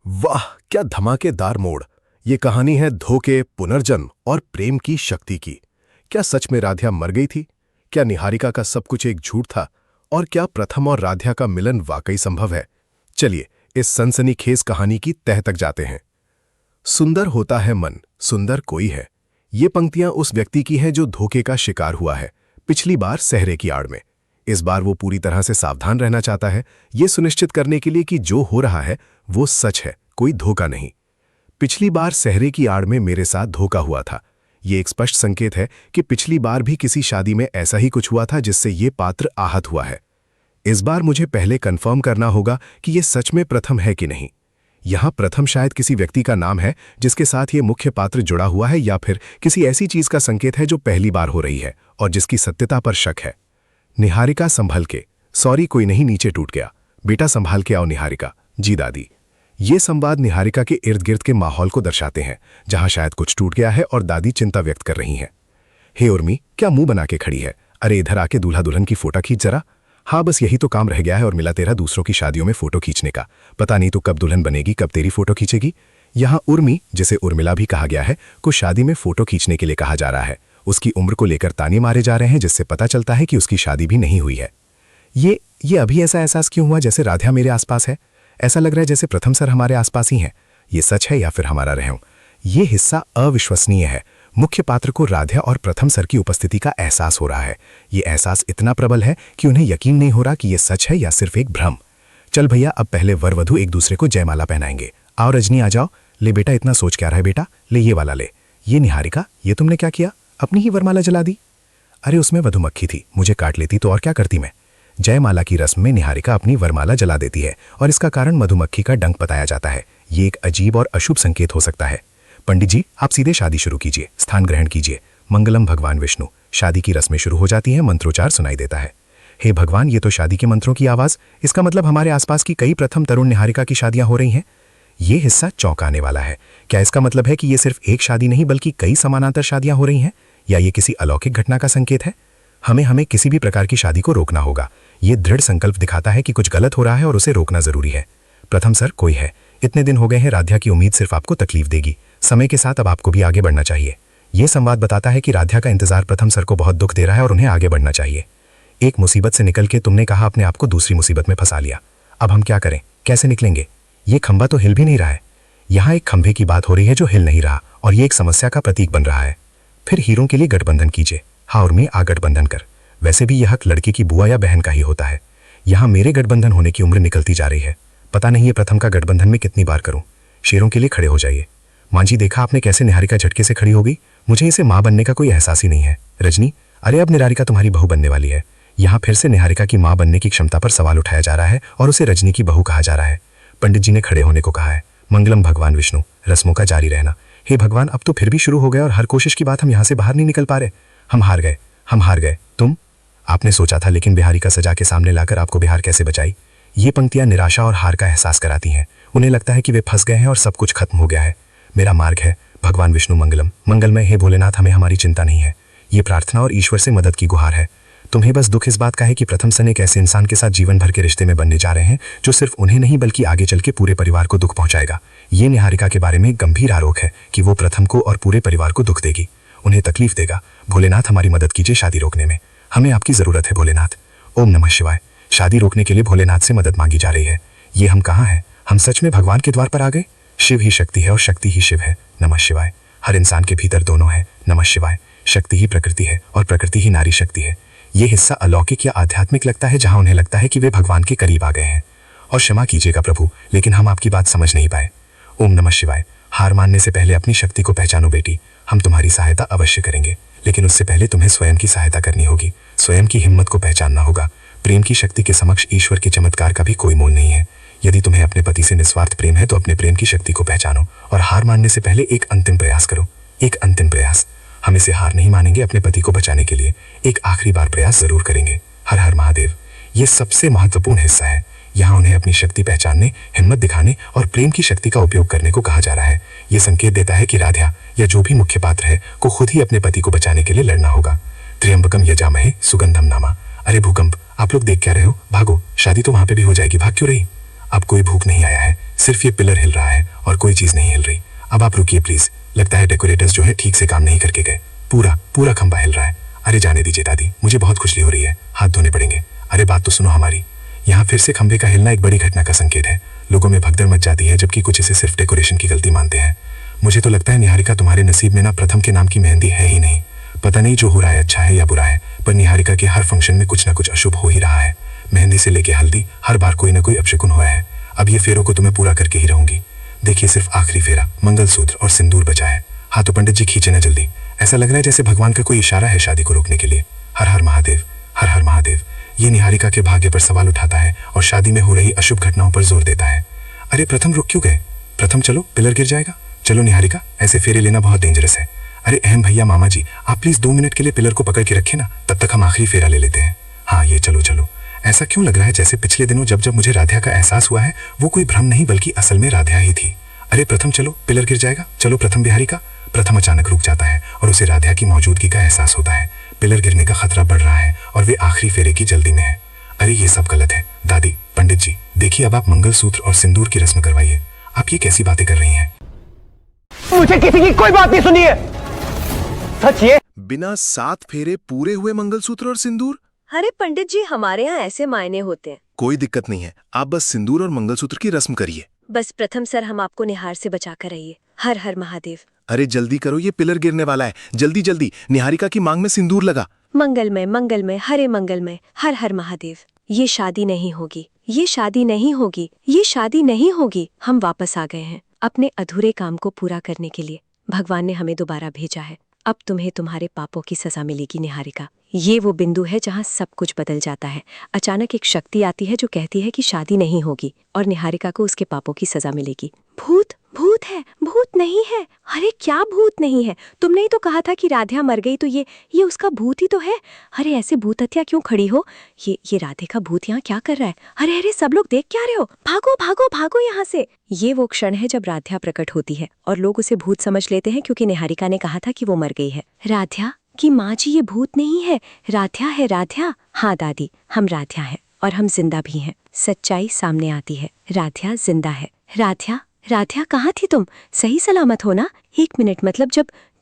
वाह, क्या धमाकेदार मोड़। ये कहानी है धोखे, पुनर्जन्म और प्रेम की शक्ति की। क्या सच में राध्या मर गई थी? क्या निहारिका का सब कुछ एक झूठ था? और क्या प्रथम और राध्या का मिलन वाकई संभव है? चलिए इस सनसनीखेज कहानी की तह तक जाते हैं। सुंदर होता है मन, सुंदर कोई है। ये पंक्तियां उस व्यक्ति की हैं जो धोखे का शिकार हुआ है, पिछली बार सहरे की आड़ में। इस बार वो पूरी तरह से सावधान रहना चाहता है, ये सुनिश्चित करने के लिए कि जो हो रहा है वो सच है, कोई धोखा नहीं। पिछली बार सहरे की आड़ में मेरे साथ धोखा हुआ था। ये एक स्पष्ट संकेत है कि पिछली बार भी किसी शादी में ऐसा ही कुछ हुआ था जिससे ये पात्र आहत हुआ है। इस बार मुझे पहले कंफर्म करना होगा कि ये सच में प्रथम है कि नहीं। यहां प्रथम शायद किसी व्यक्ति का नाम है जिसके साथ ये मुख्य पात्र जुड़ा हुआ है, या फिर किसी ऐसी चीज का संकेत है जो पहली बार हो रही है और जिसकी सत्यता पर शक है। निहारिका संभल के, सॉरी कोई नहीं नीचे टूट गया, बेटा संभाल के आओ निहारिका, जी दादी। ये संवाद निहारिका के इर्द गिर्द के माहौल को दर्शाते हैं, जहां शायद कुछ टूट गया है और दादी चिंता व्यक्त कर रही हैं। हे उर्मी, क्या मुंह बना के खड़ी है? अरे इधर आके दूल्हा दुल्हन की फोटो खींच जरा। हाँ बस यही तो काम रह गया है और मिला तेरा दूसरों की शादियों में फोटो खींचने का। पता नहीं तो कब दुल्हन बनेगी, कब तेरी फोटो खींचेगी। यहाँ उर्मी, जिसे उर्मिला भी कहा गया है, को शादी में फोटो खींचने के लिए कहा जा रहा है। उसकी उम्र को लेकर ताने मारे जा रहे हैं, जिससे पता चलता है कि उसकी शादी भी नहीं हुई है। ये अभी ऐसा एहसास क्यों हुआ जैसे राध्या मेरे आसपास है? ऐसा लग रहा है जैसे प्रथम सर हमारे आसपास ही हैं। ये सच है या फिर हमारा रहम? ये हिस्सा अविश्वसनीय है। मुख्य पात्र को राध्या और प्रथम सर की उपस्थिति का एहसास हो रहा है। ये एहसास इतना प्रबल है कि उन्हें यकीन नहीं हो रहा कि ये सच है या सिर्फ एक भ्रम। चल भैया, अब पहले वर वधू एक दूसरे को जयमाला पहनाएंगे। आओ रजनी आ जाओ। ले बेटा, इतना सोच क्या रहा है बेटा? ले ये वाला ले। ये निहारिका, ये तुमने क्या किया? अपनी ही वरमाला जला दी। अरे उसमें मधुमक्खी थी, मुझे काट लेती तो और क्या करती मैं। जयमाला की रस्म में निहारिका अपनी वरमाला जला देती है और इसका कारण मधुमक्खी का डंक बताया जाता है। ये एक अजीब और अशुभ संकेत हो सकता है। पंडित जी, आप सीधे शादी शुरू कीजिए, स्थान ग्रहण कीजिए। मंगलम भगवान विष्णु। शादी की रस्में शुरू हो जाती हैं, मंत्रोच्चार सुनाई देता है। हे भगवान, ये तो शादी के मंत्रों की आवाज। इसका मतलब हमारे आसपास की कई प्रथम तरुण निहारिका की शादियां हो रही हैं। ये हिस्सा चौंकाने वाला है। क्या इसका मतलब है कि ये सिर्फ एक शादी नहीं बल्कि कई समानांतर शादियां हो रही हैं? या ये किसी अलौकिक घटना का संकेत है? हमें किसी भी प्रकार की शादी को रोकना होगा। ये दृढ़ संकल्प दिखाता है कि कुछ गलत हो रहा है और उसे रोकना जरूरी है। प्रथम सर, कोई है? इतने दिन हो गए हैं, राध्या की उम्मीद सिर्फ आपको तकलीफ देगी। समय के साथ अब आपको भी आगे बढ़ना चाहिए। यह संवाद बताता है कि राध्या का इंतजार प्रथम सर को बहुत दुख दे रहा है और उन्हें आगे बढ़ना चाहिए। एक मुसीबत से निकल के तुमने कहा अपने आप को दूसरी मुसीबत में फंसा लिया। अब हम क्या करें, कैसे निकलेंगे? ये खंभा तो हिल भी नहीं रहा है। यहाँ एक खंभे की बात हो रही है जो हिल नहीं रहा, और ये एक समस्या का प्रतीक बन रहा है। फिर हीरों के लिए गठबंधन कीजिए। हाँ उर्मी, आ गठबंधन कर। वैसे भी यह हक लड़के की बुआ या बहन का ही होता है। यहाँ मेरे गठबंधन होने की उम्र निकलती जा रही है। पता नहीं ये प्रथम का गठबंधन में कितनी बार करूं। शेरों के लिए खड़े हो जाइए। मांझी, देखा आपने कैसे निहारिका झटके से खड़ी हो गई? मुझे इसे मां बनने का कोई एहसास ही नहीं है। रजनी, अरे अब निहारिका तुम्हारी बहू बनने वाली है। यहाँ फिर से निहारिका की मां बनने की क्षमता पर सवाल उठाया जा रहा है और उसे रजनी की बहू कहा जा रहा है। पंडित जी ने खड़े होने को कहा है। मंगलम भगवान विष्णु। रस्मों का जारी रहना। हे भगवान, अब तो फिर भी शुरू हो गया और हर कोशिश की बात हम यहाँ से बाहर नहीं निकल पा रहे। हम हार गए। तुम? आपने सोचा था, लेकिन बिहारी का सजा के सामने लाकर आपको बिहार कैसे बचाई? ये पंक्तियां निराशा और हार का एहसास कराती हैं। उन्हें लगता है कि वे फंस गए हैं और सब कुछ खत्म हो गया है। मेरा मार्ग है भगवान विष्णु, मंगलम मंगलमय। हे भोलेनाथ, हमें हमारी चिंता नहीं है। ये प्रार्थना और ईश्वर से मदद की गुहार है। तुम्हें बस दुख इस बात का है कि प्रथम सन एक ऐसे इंसान के साथ जीवन भर के रिश्ते में बनने जा रहे हैं जो सिर्फ उन्हें नहीं बल्कि आगे चल के पूरे परिवार को दुख पहुंचाएगा। ये निहारिका के बारे में एक गंभीर आरोप है कि वो प्रथम को और पूरे परिवार को दुख देगी, उन्हें तकलीफ देगा। भोलेनाथ, हमारी मदद कीजिए शादी रोकने में। हमें आपकी जरूरत है भोलेनाथ। ओम नमः शिवाय। शादी रोकने के लिए भोलेनाथ से मदद मांगी जा रही है। ये हम कहाँ हैं? हम सच में भगवान के द्वार पर आ गए। शिव ही शक्ति है और शक्ति ही शिव है। नमः शिवाय। हर इंसान के भीतर दोनों है। नमः शिवाय। शक्ति ही प्रकृति है और प्रकृति ही नारी शक्ति है। ये हिस्सा अलौकिक या आध्यात्मिक लगता है, जहां उन्हें लगता है कि वे भगवान के करीब आ गए हैं। और क्षमा कीजिएगा प्रभु, लेकिन हम आपकी बात समझ नहीं पाए। ओम नमः शिवाय। हार मानने से पहले अपनी शक्ति को पहचानो बेटी। हम तुम्हारी सहायता अवश्य करेंगे, लेकिन उससे पहले तुम्हें स्वयं की सहायता करनी होगी। स्वयं की हिम्मत को पहचानना होगा। प्रेम की शक्ति के समक्ष ईश्वर के चमत्कार का भी कोई मोल नहीं है। यदि तुम्हें अपने पति से निस्वार्थ प्रेम है तो अपने प्रेम की शक्ति को पहचानो और हार मानने से पहले एक अंतिम प्रयास करो। एक अंतिम प्रयास। हम इसे हार नहीं मानेंगे। अपने पति को बचाने के लिए एक आखिरी बार प्रयास जरूर करेंगे। हर हर महादेव। ये सबसे महत्वपूर्ण हिस्सा है। यहाँ उन्हें अपनी शक्ति पहचानने, हिम्मत दिखाने और प्रेम की शक्ति का उपयोग करने को कहा जा रहा है। ये संकेत देता है कि राध्या या जो भी मुख्य पात्र है को खुद ही अपने पति को बचाने के लिए लड़ना होगा। त्र्यंबकम यजामहे सुगंधम नामा। अरे भूकंप, आप लोग देख क्या रहे हो? भागो, शादी तो वहां पे भी हो जाएगी। भाग क्यों रही? अब कोई भूख नहीं आया है, सिर्फ ये पिलर हिल रहा है और कोई चीज नहीं हिल रही। अब आप रुकिए प्लीज, लगता है डेकोरेटर्स जो है ठीक से काम नहीं करके गए। पूरा पूरा खंबा हिल रहा है। अरे जाने दीजिए दादी, मुझे बहुत खुजली हो रही है, हाथ धोने पड़ेंगे। अरे बात तो सुनो हमारी। यहाँ फिर से खंबे का हिलना एक बड़ी घटना का संकेत है। लोगों में भगदड़ मच जाती है, जबकि कुछ इसे सिर्फ डेकोरेशन की गलती मानते हैं। मुझे तो लगता है निहारिका, तुम्हारे नसीब में ना प्रथम के नाम की मेहंदी है ही नहीं। पता नहीं जो हो रहा है अच्छा है या बुरा है, पर निहारिका के हर फंक्शन में कुछ ना कुछ अशुभ हो ही रहा है। मेहंदी से लेके हल्दी, हर बार कोई ना कोई अपशकुन हुआ है। अब ये फेरों को तुम्हें पूरा करके ही रहूंगी। देखिए, सिर्फ आखिरी फेरा, मंगलसूत्र और सिंदूर बचा है। हाँ तो पंडित जी खींचे ना जल्दी। ऐसा लग रहा है जैसे भगवान का कोई इशारा है शादी को रोकने के लिए। हर हर महादेव, हर हर महादेव। ये निहारिका के भाग्य पर सवाल उठाता है और शादी में हो रही अशुभ घटनाओं पर जोर देता है। अरे प्रथम रुक क्यों गए? प्रथम चलो, पिलर गिर जाएगा। चलो निहारिका, ऐसे फेरे लेना बहुत डेंजरस है। अरे अहम भैया, मामा जी, आप प्लीज 2 मिनट के लिए पिलर को पकड़ के रखे ना, तब तक हम आखिरी फेरा ले लेते हैं। हाँ ये चलो चलो। ऐसा क्यों लग रहा है जैसे पिछले दिनों जब जब मुझे राध्या का एहसास हुआ है वो कोई भ्रम नहीं बल्कि असल में राध्या ही थी। अरे प्रथम चलो, पिलर गिर जाएगा। चलो प्रथम बिहारी का। प्रथम अचानक रुक जाता है और उसे राध्या की मौजूदगी का एहसास होता है। पिलर गिरने का खतरा बढ़ रहा है और वे आखिरी फेरे की जल्दी में है। अरे ये सब गलत है। दादी, पंडित जी, देखिए अब आप मंगलसूत्र और सिंदूर की रस्म करवाइए। आप ये कैसी बातें कर रही हैं? मुझे किसी की कोई बात नहीं सुनी है। सच ये? बिना 7 फेरे पूरे हुए मंगलसूत्र और सिंदूर? अरे पंडित जी, हमारे यहाँ ऐसे मायने होते हैं। कोई दिक्कत नहीं है, आप बस सिंदूर और मंगलसूत्र की रस्म करिए। बस प्रथम सर, हम आपको निहार से बचा कर रहिए। हर हर महादेव। अरे जल्दी करो, ये पिलर गिरने वाला है। जल्दी जल्दी, निहारिका की मांग में सिंदूर लगा। मंगलमय मंगलमय, हरे मंगलमय, हर हर महादेव। ये शादी नहीं होगी, ये शादी नहीं होगी, ये शादी नहीं होगी। हम वापस आ गए हैं अपने अधूरे काम को पूरा करने के लिए। भगवान ने हमें दोबारा भेजा है। अब तुम्हें तुम्हारे पापों की सजा मिलेगी निहारिका। ये वो बिंदु है जहाँ सब कुछ बदल जाता है। अचानक एक शक्ति आती है जो कहती है कि शादी नहीं होगी और निहारिका को उसके पापों की सजा मिलेगी। भूत भूत है, भूत नहीं है। अरे क्या भूत नहीं है? तुमने ही तो कहा था कि राधा मर गई, तो ये उसका भूत ही तो है। अरे ऐसे भूत हत्या क्यों खड़ी हो? ये राधे का भूत यहाँ क्या कर रहा है? अरे अरे सब लोग देख क्या रहे हो? भागो भागो भागो यहाँ से। ये वो क्षण है जब राधा प्रकट होती है और लोग उसे भूत समझ लेते हैं क्योंकि निहारिका ने कहा था कि वो मर गई है। राधा की माँ जी, ये भूत नहीं है, राधा है, राधा। हाँ दादी, हम राधा हैं और हम जिंदा भी हैं। सच्चाई सामने आती है, राधा जिंदा है। राधा, राधा कहाँ थी तुम? सही सलामत हो ना? 1 मिनट, मतलब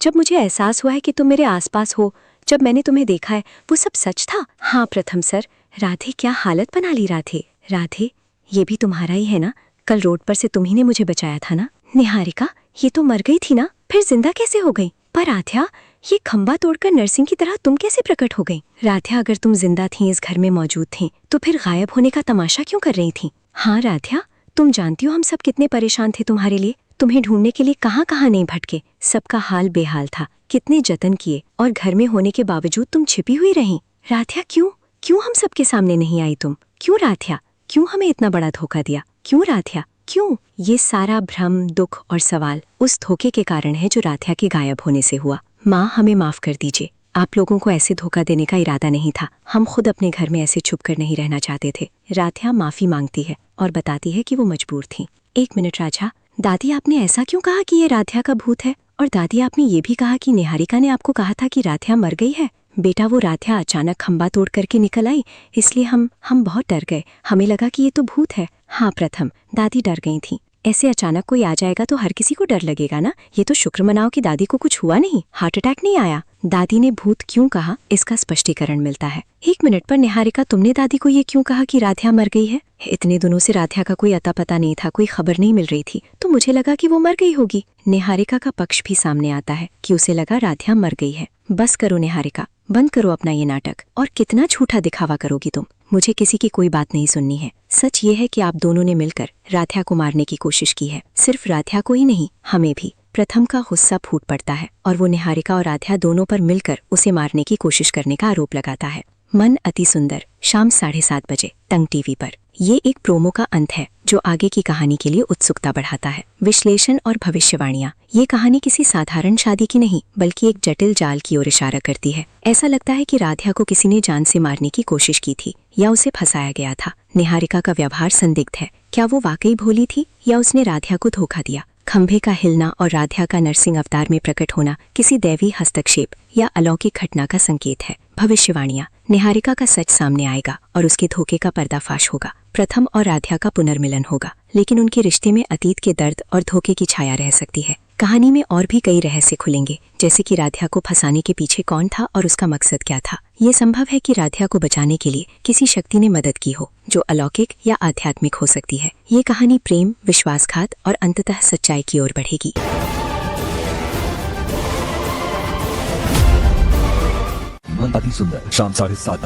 जब मुझे एहसास हुआ है कि तुम मेरे आसपास हो, जब मैंने तुम्हें देखा है, वो सब सच था? हाँ प्रथम सर। राधे, क्या हालत बना ली राधे। राधे, ये भी तुम्हारा ही है ना? कल रोड पर से तुम ही ने मुझे बचाया था ना? निहारिका, ये तो मर गई थी ना, फिर जिंदा कैसे हो गई? पर राधा, ये खंबा तोड़कर नरसिंह की तरह तुम कैसे प्रकट हो गई? राधा, अगर तुम जिंदा थी, इस घर में मौजूद थी, तो फिर गायब होने का तमाशा क्यों कर रही थी? हाँ राधा, तुम जानती हो हम सब कितने परेशान थे तुम्हारे लिए। तुम्हें ढूंढने के लिए कहाँ कहाँ नहीं भटके। सबका हाल बेहाल था, कितने जतन किए और घर में होने के बावजूद तुम छिपी हुई रही। राधा, क्यों हम सबके सामने नहीं आई तुम? क्यों राधा, क्यों हमें इतना बड़ा धोखा दिया? क्यों राधा, क्यों? ये सारा भ्रम, दुख और सवाल उस धोखे के कारण है जो राधा के गायब होने से हुआ। माँ, हमें माफ कर दीजिए। आप लोगों को ऐसे धोखा देने का इरादा नहीं था। हम खुद अपने घर में ऐसे छुप कर नहीं रहना चाहते थे। राधा माफी मांगती है और बताती है कि वो मजबूर थी। 1 मिनट राजा, दादी आपने ऐसा क्यों कहा कि ये राधा का भूत है? और दादी, आपने ये भी कहा कि निहारिका ने आपको कहा था कि राधा मर गई है। बेटा, वो राधा अचानक खंबा तोड़ करके निकल आई, इसलिए हम बहुत डर गए। हमें लगा कि ये तो भूत है। हाँ प्रथम, दादी डर गई थी। ऐसे अचानक कोई आ जाएगा तो हर किसी को डर लगेगा ना। ये तो शुक्र मनाओ कि दादी को कुछ हुआ नहीं, हार्ट अटैक नहीं आया। दादी ने भूत क्यों कहा, इसका स्पष्टीकरण मिलता है। 1 मिनट, पर निहारिका, तुमने दादी को ये क्यों कहा कि राधा मर गई है? इतने दिनों से राधा का कोई अता पता नहीं था, कोई खबर नहीं मिल रही थी, तो मुझे लगा कि वो मर गई होगी। निहारिका का पक्ष भी सामने आता है कि उसे लगा राधा मर गई है। बस करो निहारिका, बंद करो अपना ये नाटक। और कितना झूठा दिखावा करोगी तुम? मुझे किसी की कोई बात नहीं सुननी है। सच ये है कि आप दोनों ने मिलकर राधा को मारने की कोशिश की है। सिर्फ राधा को ही नहीं, हमें भी। प्रथम का गुस्सा फूट पड़ता है और वो निहारिका और राधा दोनों पर मिलकर उसे मारने की कोशिश करने का आरोप लगाता है। मन अति सुंदर, शाम 7:30 बजे, तंग टीवी पर। ये एक प्रोमो का अंत है जो आगे की कहानी के लिए उत्सुकता बढ़ाता है। विश्लेषण और भविष्यवाणियां। ये कहानी किसी साधारण शादी की नहीं बल्कि एक जटिल जाल की ओर इशारा करती है। ऐसा लगता है कि राधा को किसी ने जान से मारने की कोशिश की थी या उसे फंसाया गया था। निहारिका का व्यवहार संदिग्ध है। क्या वो वाकई भोली थी या उसने राधा को धोखा दिया? खंभे का हिलना और राधा का नरसिंह अवतार में प्रकट होना किसी दैवी हस्तक्षेप या अलौकिक घटना का संकेत है। भविष्यवाणियां। निहारिका का सच सामने आएगा और उसके धोखे का पर्दाफाश होगा। प्रथम और राध्या का पुनर्मिलन होगा, लेकिन उनके रिश्ते में अतीत के दर्द और धोखे की छाया रह सकती है। कहानी में और भी कई रहस्य खुलेंगे, जैसे कि राध्या को फंसाने के पीछे कौन था और उसका मकसद क्या था। ये संभव है कि राध्या को बचाने के लिए किसी शक्ति ने मदद की हो, जो अलौकिक या आध्यात्मिक हो सकती है। ये कहानी प्रेम, विश्वासघात और अंततः सच्चाई की ओर बढ़ेगी। अति सुंदर शाम 7:30